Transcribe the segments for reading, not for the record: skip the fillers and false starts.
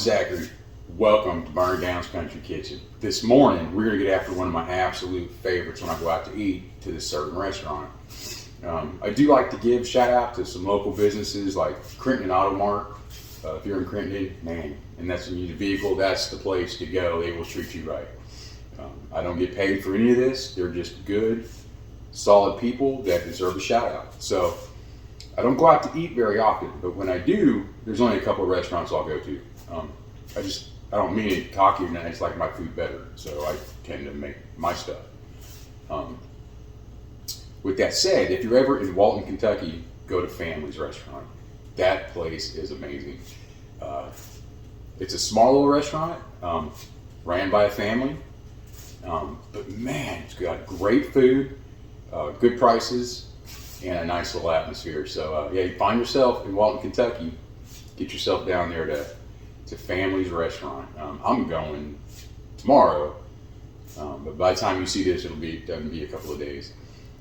Zachary. Welcome to Burn Down's Country Kitchen. This morning, we're going to get after one of my absolute favorites when I go out to eat to this certain restaurant. I do like to give shout out to some local businesses like Crenton Auto Mart. If you're in Crenton, man, and that's you need a vehicle, that's the place to go. They will treat you right. I don't get paid for any of this. They're just good, solid people that deserve a shout out. So I don't go out to eat very often, but when I do, there's only a couple of restaurants I'll go to. I don't mean it cocky, and I just like my food better, so I tend to make my stuff. With that said, if you're ever in Walton, Kentucky, go to Family's Restaurant. That place is amazing. It's a small little restaurant, ran by a family, but man, it's got great food, good prices, and a nice little atmosphere. So yeah, you find yourself in Walton, Kentucky, get yourself down there to Family's Restaurant. I'm going tomorrow, but by the time you see this, it'll be a couple of days.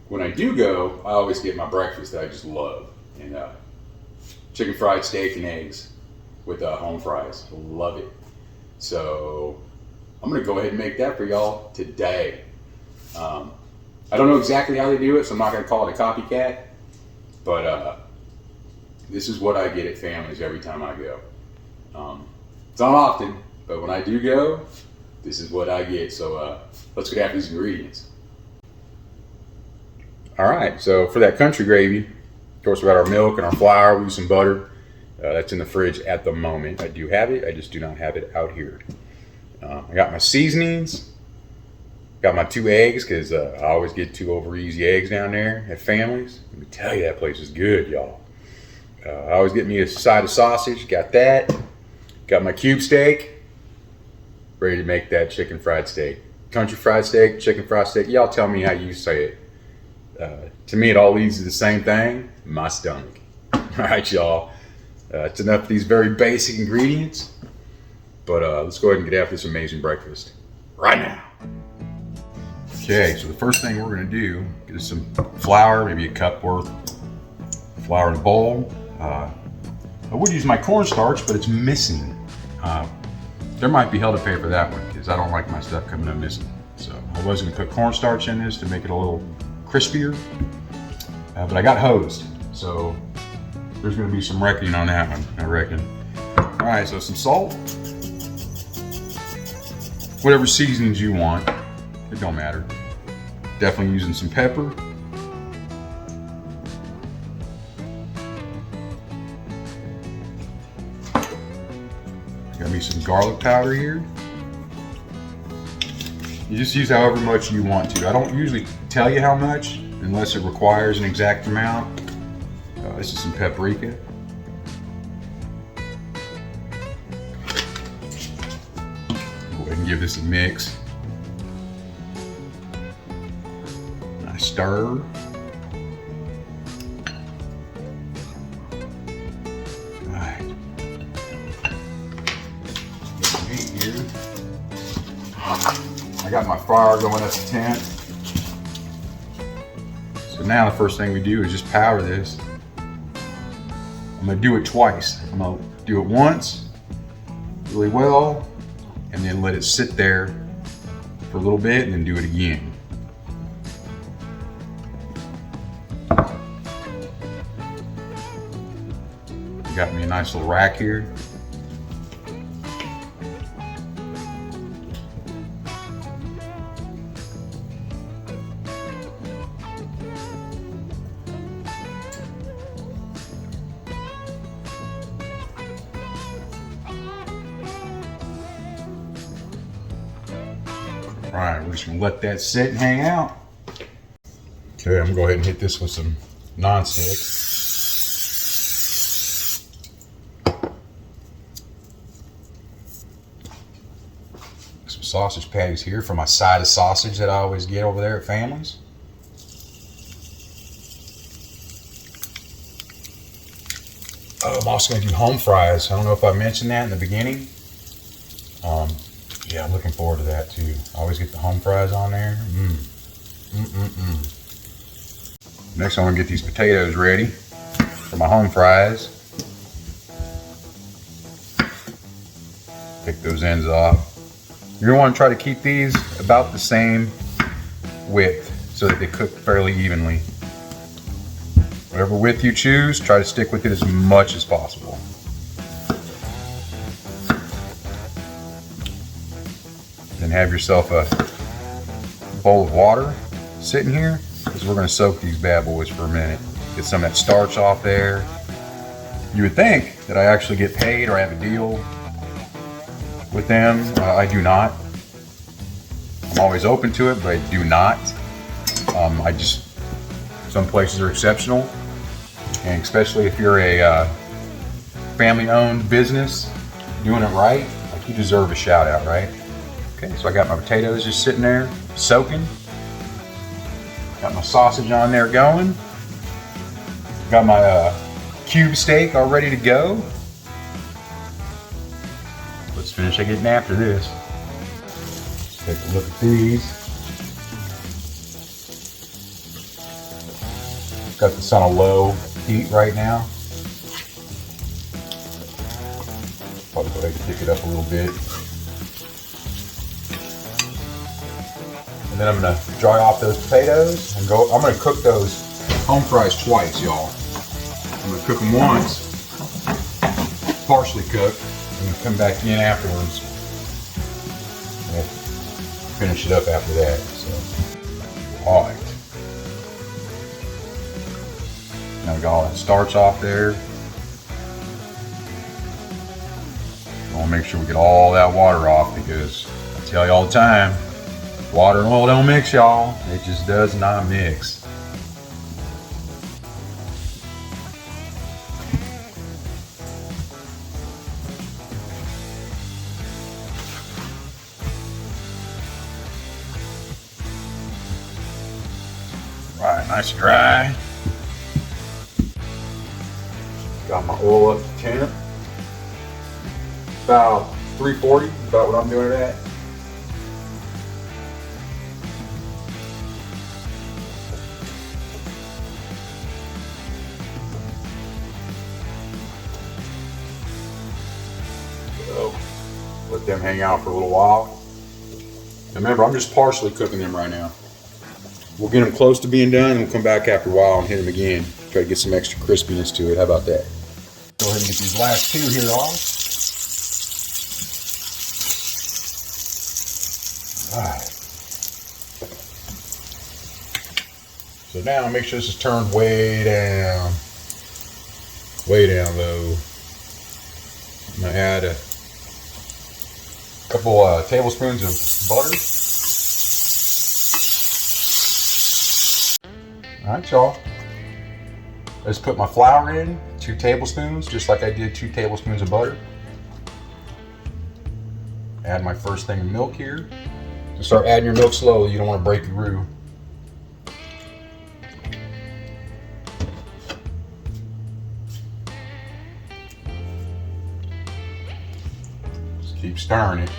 When I do go, I always get my breakfast that I just love, and chicken fried steak and eggs with home fries. Love it. So I'm gonna go ahead and make that for y'all today. I don't know exactly how they do it, so I'm not gonna call it a copycat, but this is what I get at Family's every time I go. It's not often, but when I do go, this is what I get. So let's get after these ingredients. All right, so for that country gravy, of course we got our milk and our flour, we use some butter. That's in the fridge at the moment. I do have it, I just do not have it out here. I got my seasonings, got my 2 eggs, because I always get 2 over easy eggs down there at Family's. Let me tell you, that place is good, y'all. I always get me a side of sausage, got that. Got my cube steak, ready to make that chicken fried steak. Country fried steak, chicken fried steak, y'all tell me how you say it. To me, it all leads to the same thing, my stomach. All right, y'all. It's enough of these very basic ingredients, but let's go ahead and get after this amazing breakfast right now. Okay, so the first thing we're gonna do is some flour, maybe a cup worth of flour in a bowl. I would use my cornstarch, but it's missing. There might be hell to pay for that one, because I don't like my stuff coming up missing. So I was gonna put cornstarch in this to make it a little crispier, but I got hosed. So there's gonna be some reckoning on that one, I reckon. All right, so some salt. Whatever seasonings you want, it don't matter. Definitely using some pepper. Got me some garlic powder here. You just use however much you want to. I don't usually tell you how much unless it requires an exact amount. This is some paprika. Go ahead and give this a mix. Nice stir. I got my fire going up to 10. So now the first thing we do is just powder this. I'm gonna do it twice. I'm gonna do it once really well, and then let it sit there for a little bit, and then do it again. Got me a nice little rack here. All right, we're just gonna let that sit and hang out. Okay, I'm gonna go ahead and hit this with some nonstick. Some sausage patties here for my side of sausage that I always get over there at Family's. Oh, I'm also gonna do home fries. I don't know if I mentioned that in the beginning. Yeah, I'm looking forward to that too. I always get the home fries on there. Next, I'm gonna get these potatoes ready for my home fries. Pick those ends off. You're gonna want to try to keep these about the same width so that they cook fairly evenly. Whatever width you choose, try to stick with it as much as possible. Then have yourself a bowl of water sitting here, because we're gonna soak these bad boys for a minute. Get some of that starch off there. You would think that I actually get paid or I have a deal with them. I do not. I'm always open to it, but I do not. Some places are exceptional, and especially if you're a family-owned business doing it right, like, you deserve a shout out, right? Okay, so I got my potatoes just sitting there soaking. Got my sausage on there going. Got my cube steak all ready to go. Let's finish getting after this. Take a look at these. Got this on a low heat right now. Probably go ahead and pick it up a little bit. And then I'm gonna dry off those potatoes and I'm gonna cook those home fries twice, y'all. I'm gonna cook them once, partially cooked, and then come back in afterwards. We'll finish it up after that. So, all right. Now we got all that starch off there. I want to make sure we get all that water off, because I tell you all the time, water and oil don't mix, y'all. It just does not mix. All right, nice and dry. Got my oil up to 10. About 340, about what I'm doing it at. So, let them hang out for a little while. And remember, I'm just partially cooking them right now. We'll get them close to being done, and we'll come back after a while and hit them again. Try to get some extra crispiness to it. How about that? Go ahead and get these last two here off. Alright. So now make sure this is turned way down. Way down low. I'm going to add a couple tablespoons of butter. Alright, y'all. Let's put my flour in, 2 tablespoons, just like I did 2 tablespoons of butter. Add my first thing of milk here. So start adding your milk slowly, you don't want to break your roux. Just keep stirring it.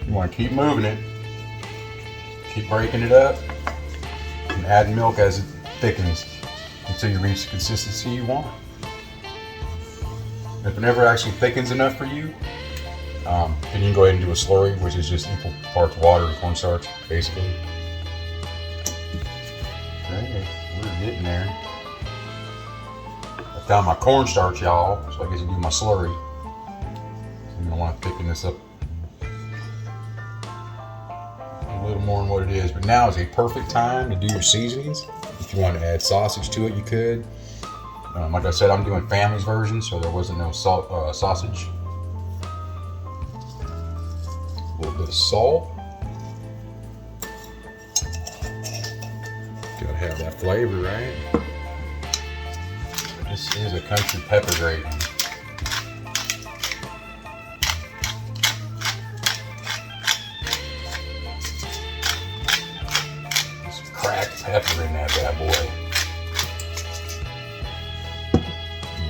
You want to keep moving it. Keep breaking it up. And add milk as it thickens until you reach the consistency you want. If it never actually thickens enough for you, then you can go ahead and do a slurry, which is just equal parts water and cornstarch, basically. Okay, we're getting there. I found my cornstarch, y'all, so I get to do my slurry. I'm gonna want to thicken this up a little more than what it is, but now is a perfect time to do your seasonings. If you want to add sausage to it, you could. Like I said, I'm doing family's version, so there wasn't no sausage. A little bit of salt. Gotta have that flavor, right? This is a country pepper gravy. Pepper in that bad boy. There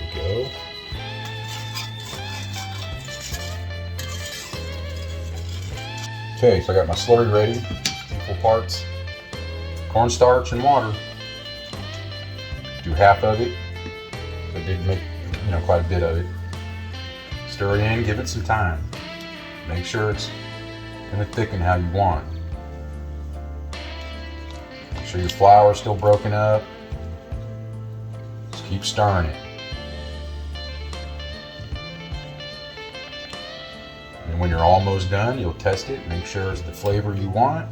we go. Okay, so I got my slurry ready. Equal parts cornstarch and water. Do half of it. I did make, quite a bit of it. Stir it in, give it some time. Make sure it's gonna thicken how you want. Make sure your flour is still broken up. Just keep stirring it. And when you're almost done, you'll test it, make sure it's the flavor you want.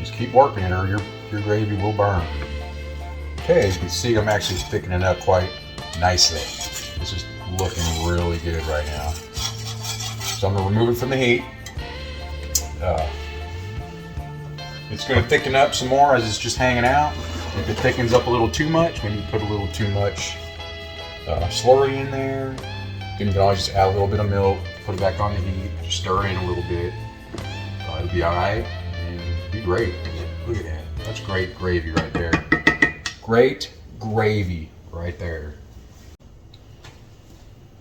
Just keep working it or your gravy will burn. Okay, as you can see, I'm actually thickening up quite nicely. This is looking really good right now. So I'm gonna remove it from the heat. It's gonna thicken up some more as it's just hanging out. If it thickens up a little too much, when you put a little too much slurry in there, then you can always just add a little bit of milk, put it back on the heat, just stir in a little bit. It'll be all right and be great. Look at that. That's great gravy right there. Great gravy right there.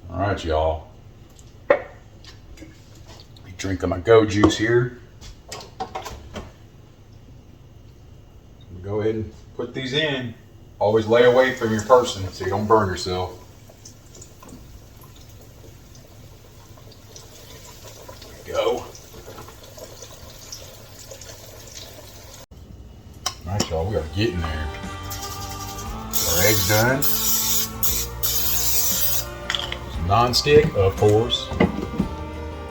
All right, y'all. Drinking my Go juice here. Go ahead and put these in. Always lay away from your person so you don't burn yourself. There we go. All right, y'all, we are getting there. Our eggs done. Some non-stick, of course.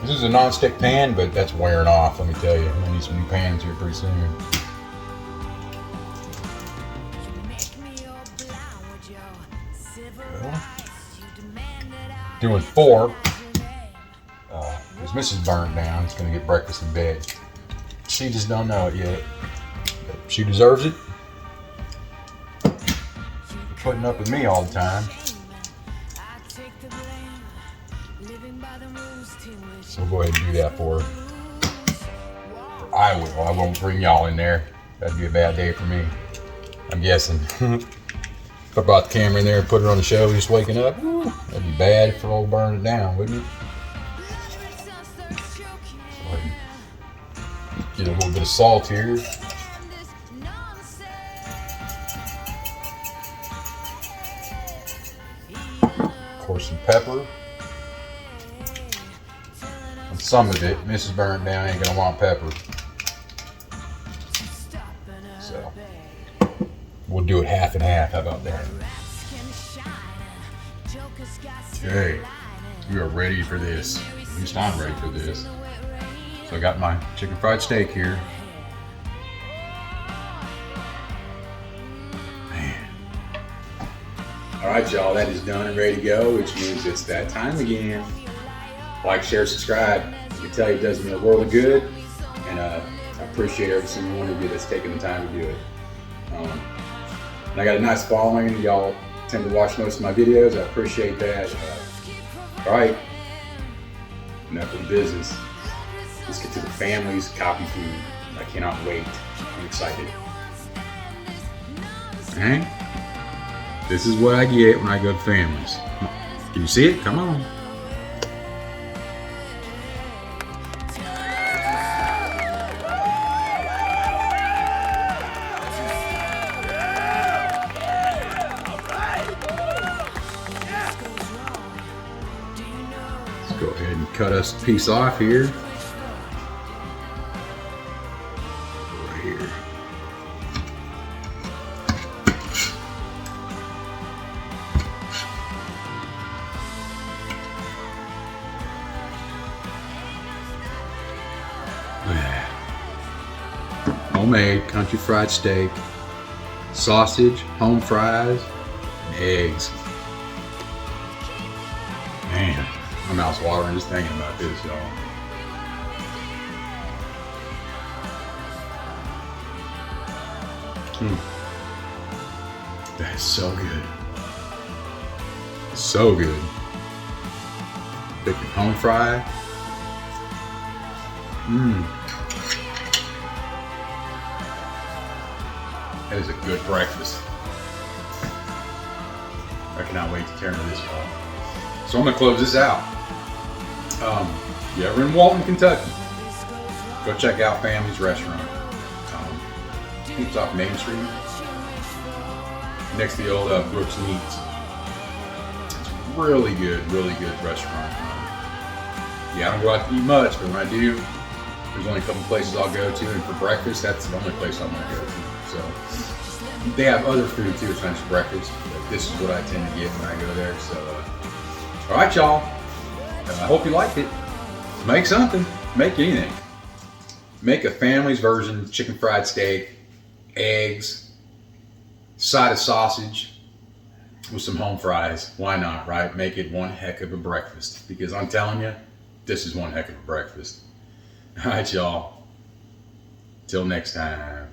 This is a non-stick pan, but that's wearing off, let me tell you. I'm gonna need some new pans here pretty soon. Doing 4. Because Mrs. burnt down, it's gonna get breakfast in bed. She just don't know it yet. But she deserves it. For putting up with me all the time. So we'll go ahead and do that for her. Or I will. I won't bring y'all in there. That'd be a bad day for me. I'm guessing. If I brought the camera in there and put it on the show just waking up, that'd be bad for old burning it down, wouldn't it? Get a little bit of salt here. Of course, some pepper. And some of it, Mrs. Burnt Down ain't gonna want pepper. So we'll do it half and half. How about that? Okay, we are ready for this. At least I'm ready for this. So I got my chicken fried steak here. Man. All right, y'all, that is done and ready to go, which means it's that time again. Like, share, subscribe. I can tell you it does me a world of good, and I appreciate every single one of you that's taking the time to do it. And I got a nice following. Y'all tend to watch most of my videos. I appreciate that. All right, enough of the business. Let's get to the family's copy food. I cannot wait. I'm excited. All right, this is what I get when I go to families. Can you see it? Come on. Go ahead and cut us a piece off here. Right here. Homemade country fried steak, sausage, home fries, and eggs. Man. My mouth's watering just thinking about this, y'all. That is so good. So good. Bacon home fry. That is a good breakfast. I cannot wait to tear into this, y'all. So I'm gonna close this out. If you're ever in Walton, Kentucky, go check out Family's Restaurant. I think it's off Main Street, next to the old Brooks Meats. It's really good restaurant. Yeah, I don't go out to eat much, but when I do, there's only a couple places I'll go to, and for breakfast, that's the only place I'm gonna go to. So they have other food too. It's not just breakfast, but this is what I tend to get when I go there. So, all right, y'all. I hope you liked it. Make something. Make anything. Make a family's version: chicken fried steak, eggs, side of sausage with some home fries. Why not, right? Make it one heck of a breakfast, because I'm telling you, this is one heck of a breakfast. All right, y'all. Till next time.